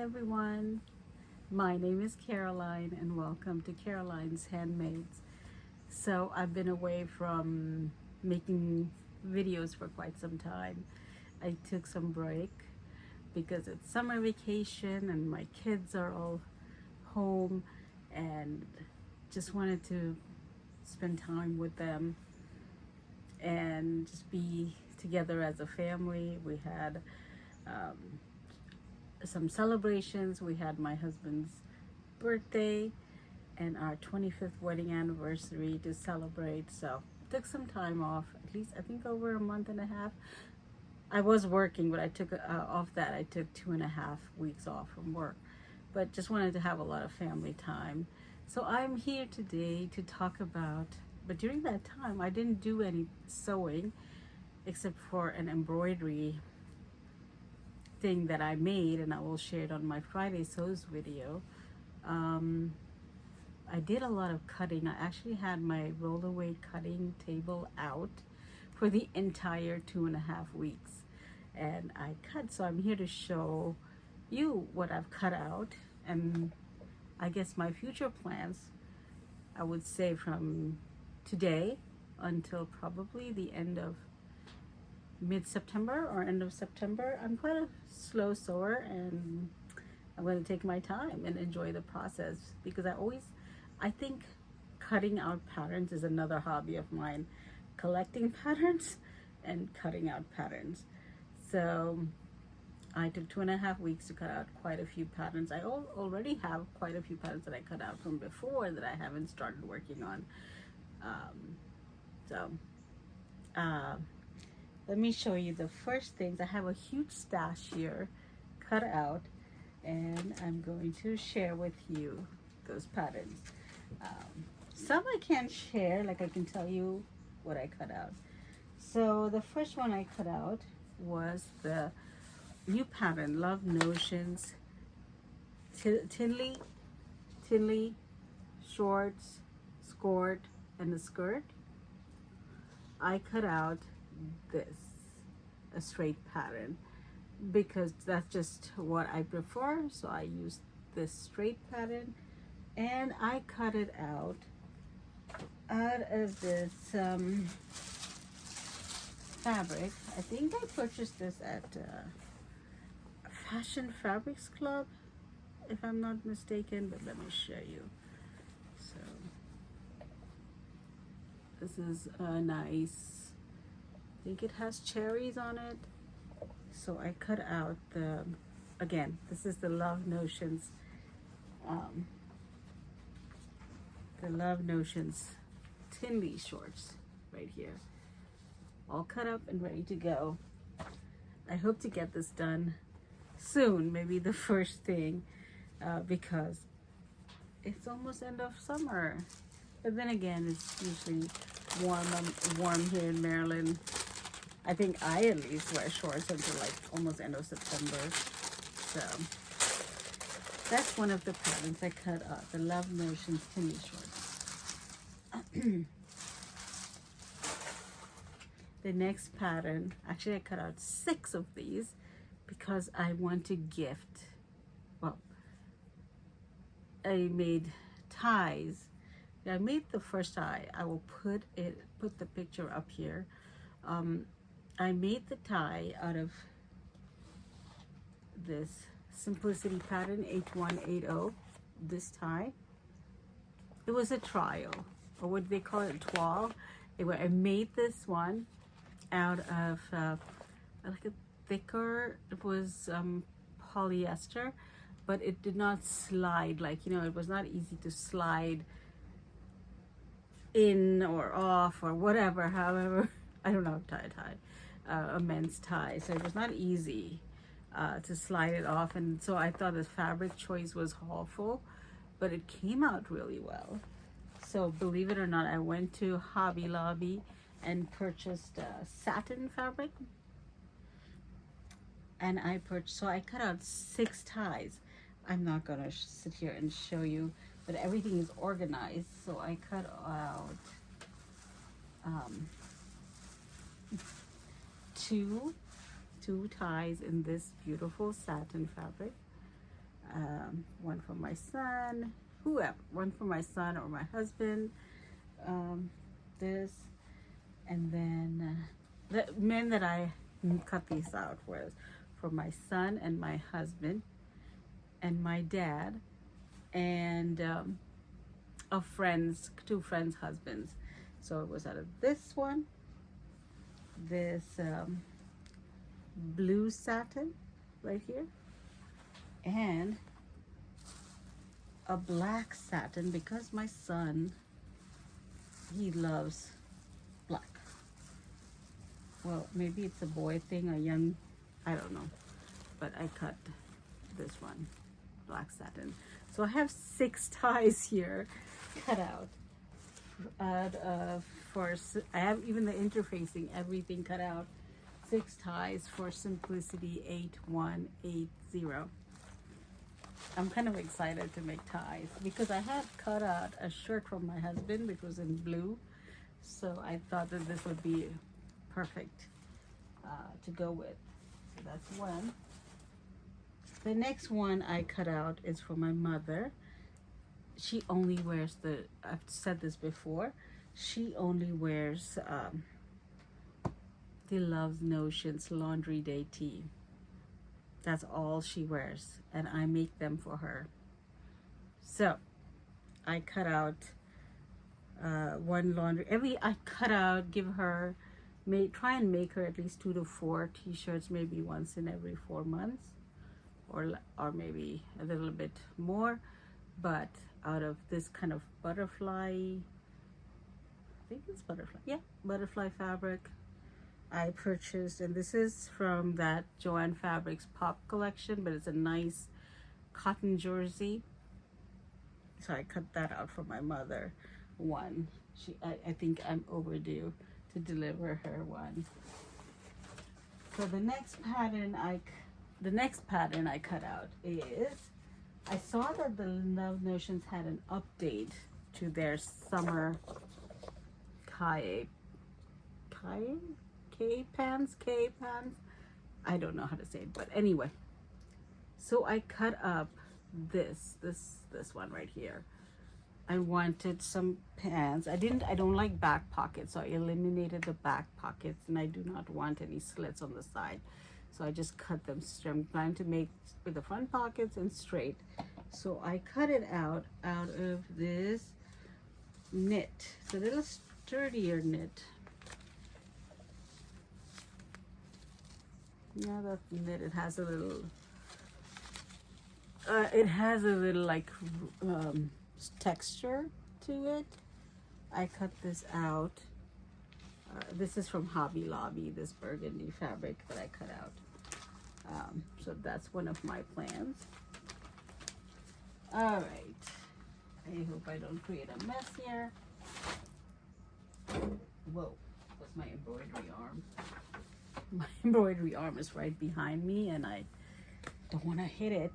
everyone. My name is Caroline and welcome to Caroline's Handmaids. So I've been away from making videos for quite some time. I took some break because it's summer vacation and my kids are all home and just wanted to spend time with them and just be together as a family. We had some celebrations. We had my husband's birthday and our 25th wedding anniversary to celebrate. So took some time off, at least I think over a month and a half. I was working, but I took off that. I took 2.5 weeks off from work, but just wanted to have a lot of family time. So I'm here today to talk about, but during that time I didn't do any sewing except for an embroidery thing that I made, and I will share it on my Friday Sews video. I did a lot of cutting. I actually had my rollaway cutting table out for the entire 2.5 weeks, and I cut. So I'm here to show you what I've cut out, and I guess my future plans, I would say from today until probably the end of mid-September or end of September. I'm quite a slow sewer, and I'm going to take my time and enjoy the process because I think cutting out patterns is another hobby of mine, collecting patterns and cutting out patterns. So I took 2.5 weeks to cut out quite a few patterns. I already have quite a few patterns that I cut out from before that I haven't started working on. So let me show you the first things. I have a huge stash here cut out, and I'm going to share with you those patterns. Some I can't share, like I can tell you what I cut out. So the first one I cut out was the new pattern, Love Notions, Tinley shorts, skirt, and a skirt. I cut out this, a straight pattern, because that's just what I prefer. So I used this straight pattern, and I cut it out of this fabric. I think I purchased this at Fashion Fabrics Club, if I'm not mistaken, but let me show you. So this is a nice, I think it has cherries on it. So I cut out the, again, this is the Love Notions, Tinley shorts right here, all cut up and ready to go. I hope to get this done soon, maybe the first thing, because it's almost end of summer. But then again, it's usually warm here in Maryland. I think I at least wear shorts until like almost end of September. So that's one of the patterns I cut out, the Love Notions Tinley shorts. The next pattern, actually I cut out 6 of these because I want to gift, well, I made ties. I made the first tie. I will put the picture up here. I made the tie out of this Simplicity pattern 8180, this tie. It was a trial, or what they call it, toile. Anyway, I made this one out of like a thicker, it was polyester, but it did not slide, like, you know, it was not easy to slide in or off or whatever, however, I don't know how to tie a men's tie, so it was not easy to slide it off, and so I thought the fabric choice was awful, but it came out really well. So believe it or not, I went to Hobby Lobby and purchased satin fabric, and so I cut out 6 ties. I'm not gonna sit here and show you, but everything is organized. So I cut out 2 ties in this beautiful satin fabric. one for my son, whoever, one for my son or my husband, this, and then the men that I cut these out was for my son and my husband and my dad and of friends, two friends' husbands. So it was out of this one, this blue satin right here, and a black satin because my son, he loves black. Well, maybe it's a boy thing, a young, I don't know, but I cut this one, black satin. So I have 6 ties here cut out I have even the interfacing, everything cut out. 6 ties for Simplicity 8180. I'm kind of excited to make ties because I had cut out a shirt from my husband which was in blue, so I thought that this would be perfect to go with. So that's one. The next one I cut out is for my mother. She only wears I've said this before, she only wears the Love Notions Laundry Day tee. That's all she wears, and I make them for her. So I cut out one laundry I cut out, give her, try and make her at least 2 to 4 t-shirts, maybe once in every 4 months, or maybe a little bit more. But out of this kind of butterfly, I think it's butterfly, yeah, butterfly fabric I purchased, and this is from that Joann Fabrics Pop collection, but it's a nice cotton jersey. So I cut that out for my mother. One, I think I'm overdue to deliver her one. So the next pattern I cut out is, I saw that the Love Notions had an update to their summer K pants. I don't know how to say it, but anyway. So I cut up this one right here. I wanted some pants. I don't like back pockets, so I eliminated the back pockets, and I do not want any slits on the side. So I just cut them straight. I'm planning to make with the front pockets and straight. So I cut it out of this knit. It's a little sturdier knit. Yeah, that's knit. It has a little like texture to it. I cut this out. This is from Hobby Lobby, this burgundy fabric that I cut out. So that's one of my plans. All right. I hope I don't create a mess here. Whoa, what's my embroidery arm? My embroidery arm is right behind me, and I don't want to hit it.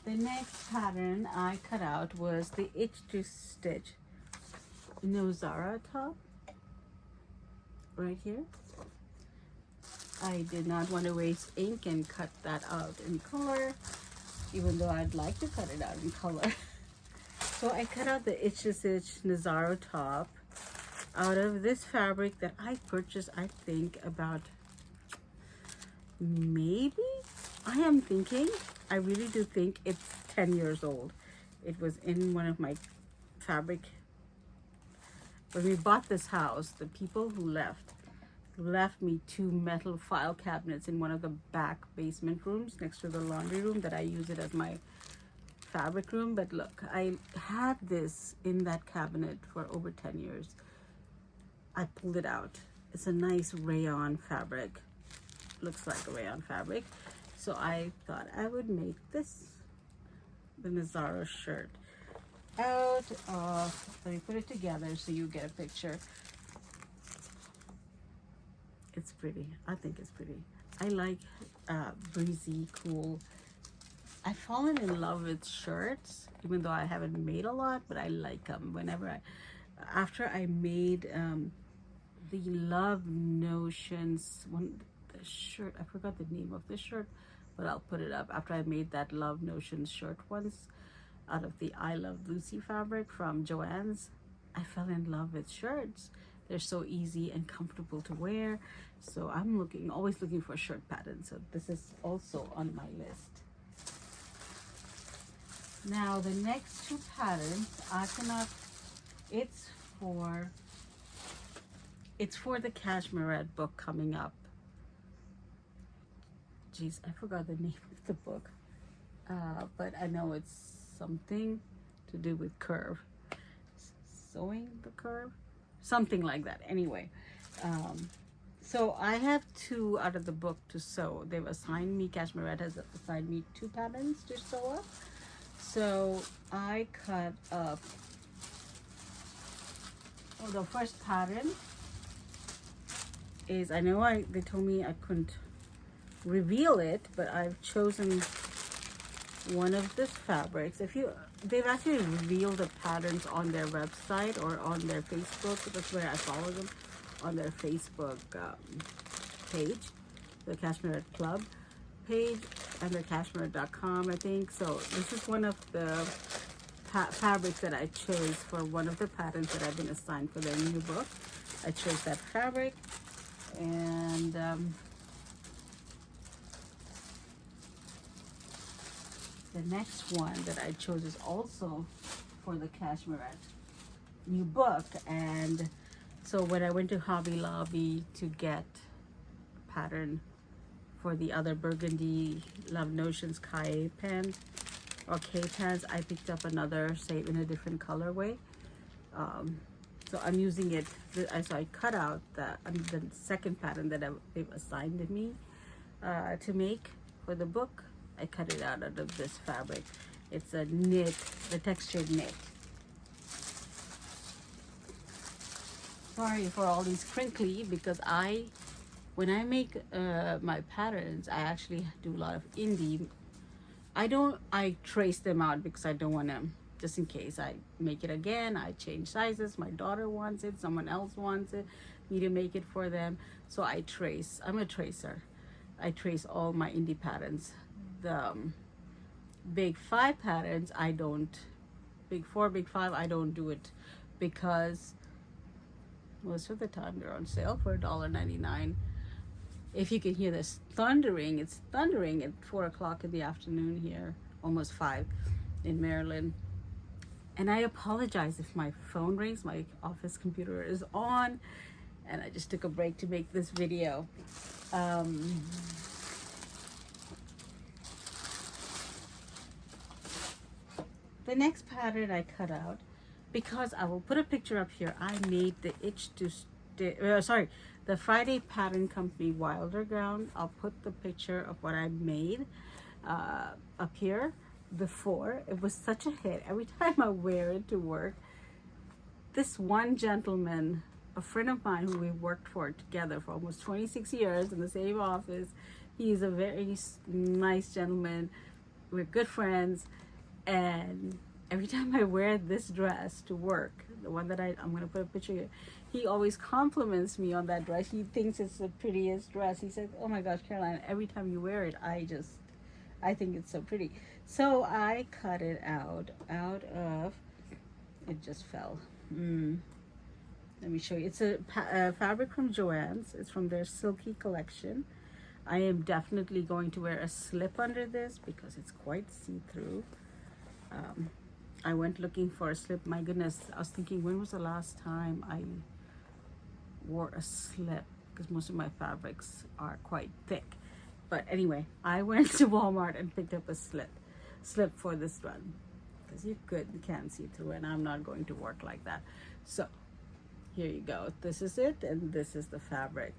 The next pattern I cut out was the Itch to Stitch Nozara top right here. I did not want to waste ink and cut that out in color, even though I'd like to cut it out in color. So I cut out the Itch to Stitch Nozara top out of this fabric that I purchased, I think about I really do think it's 10 years old. It was in one of my fabric. When we bought this house, the people who left me 2 metal file cabinets in one of the back basement rooms next to the laundry room that I use it as my fabric room. But look, I had this in that cabinet for over 10 years. I pulled it out. It's a nice rayon fabric. Looks like a rayon fabric. So I thought I would make this, the Nozara shirt, out of, let me put it together so you get a picture. It's pretty. I think it's pretty. I like breezy, cool. I've fallen in love with shirts, even though I haven't made a lot, but I like them. After I made the Love Notions, the shirt, I forgot the name of the shirt, but I'll put it up after I made that Love Notions shirt once out of the I Love Lucy fabric from Joann's. I fell in love with shirts. They're so easy and comfortable to wear. So I'm always looking for shirt patterns. So this is also on my list. Now the next two patterns, it's for the Cashmerette book coming up. Jeez, I forgot the name of the book. But I know it's something to do with curve. Sewing the curve? Something like that. Anyway, so I have two out of the book to sew. They've assigned me, Cashmerette has assigned me two patterns to sew up. So I cut up, the first pattern is, they told me I couldn't reveal it, but I've chosen one of this fabrics. They've actually revealed the patterns on their website or on their Facebook. That's where I follow them, on their Facebook page, the Cashmerette Club page, and the cashmerette.com, I think. So this is one of the fabrics that I chose for one of the patterns that I've been assigned for their new book. I chose that fabric, and the next one that I chose is also for the Cashmerette new book. And so when I went to Hobby Lobby to get a pattern for the other burgundy Love Notions Kai pants or K pants, I picked up another, say in a different colorway. So I'm using it, so I cut out the second pattern that they've assigned me to make for the book. I cut it out of this fabric. It's a knit, the textured knit. Sorry for all these crinkly, because when I make my patterns, I actually do a lot of indie. I trace them out because I don't want to, just in case I make it again, I change sizes, my daughter wants it, someone else wants it, me to make it for them. So I trace, I'm a tracer. I trace all my indie patterns. The big 5 patterns, I don't, big 4, big 5, I don't do it because most of the time they're on sale for $1.99. If you can hear this thundering, it's thundering at 4 o'clock in the afternoon here, almost 5 in Maryland. And I apologize if my phone rings, my office computer is on, and I just took a break to make this video. The next pattern I cut out, because I will put a picture up here, I made the the Friday Pattern Company Wilder gown. I'll put the picture of what I made up here before. It was such a hit. Every time I wear it to work, this one gentleman, a friend of mine who we worked for together for almost 26 years in the same office, he's a very nice gentleman. We're good friends. And every time I wear this dress to work, the one that I'm going to put a picture here, he always compliments me on that dress. He thinks it's the prettiest dress. He says, oh my gosh, Caroline, every time you wear it, I think it's so pretty. So I cut it out of, it just fell. Let me show you. It's a fabric from Joann's. It's from their Silky collection. I am definitely going to wear a slip under this because it's quite see-through. I went looking for a slip. My goodness, I was thinking, when was the last time I wore a slip? Because most of my fabrics are quite thick. But anyway, I went to Walmart and picked up a slip for this one. Because you can't see through, and I'm not going to work like that. So here you go. This is it, and this is the fabric.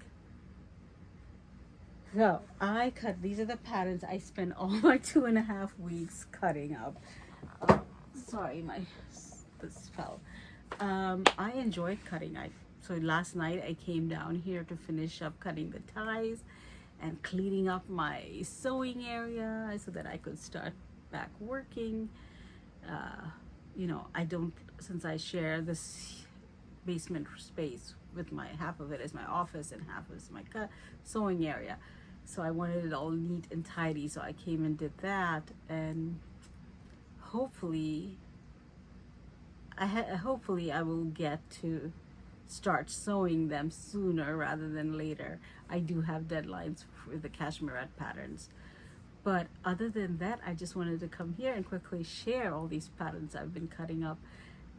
So I cut, these are the patterns I spent all my 2.5 weeks cutting up. Sorry, this fell. I enjoyed cutting. So last night I came down here to finish up cutting the ties and cleaning up my sewing area so that I could start back working. Since I share this basement space with half of it is my office and half is my sewing area. So I wanted it all neat and tidy, so I came and did that, and hopefully hopefully I will get to start sewing them sooner rather than later. I do have deadlines for the cashmere patterns. But other than that, I just wanted to come here and quickly share all these patterns I've been cutting up.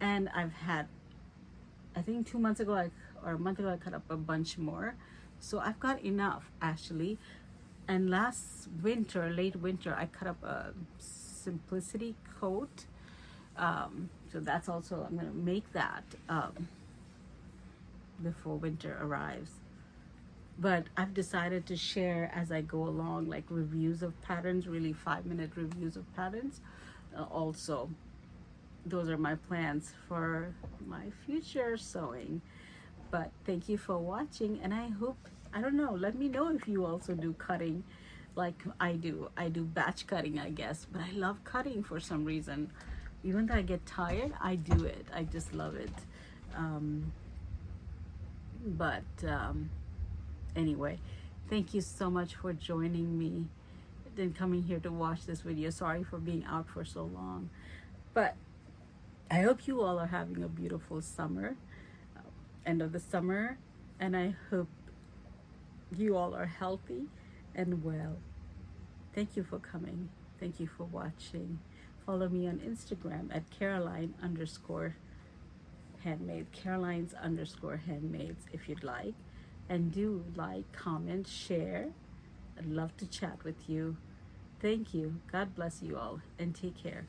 And I've had, I think 2 months ago or a month ago, I cut up a bunch more. So I've got enough actually. And last winter, late winter, I cut up a simplicity coat. So that's also, I'm going to make that before winter arrives. But I've decided to share as I go along, like reviews of patterns, really 5-minute reviews of patterns. Also, those are my plans for my future sewing. But thank you for watching, and I hope, I don't know, let me know if you also do cutting like I do. I do batch cutting, I guess, but I love cutting for some reason. Even though I get tired, I do it. I just love it. Anyway, thank you so much for joining me and coming here to watch this video. Sorry for being out for so long, but I hope you all are having a beautiful summer, end of the summer, and I hope you all are healthy and well. Thank you for coming. Thank you for watching. Follow me on Instagram at Caroline_handmade, Carolines_handmaids if you'd like. And do like, comment, share. I'd love to chat with you. Thank you. God bless you all and take care.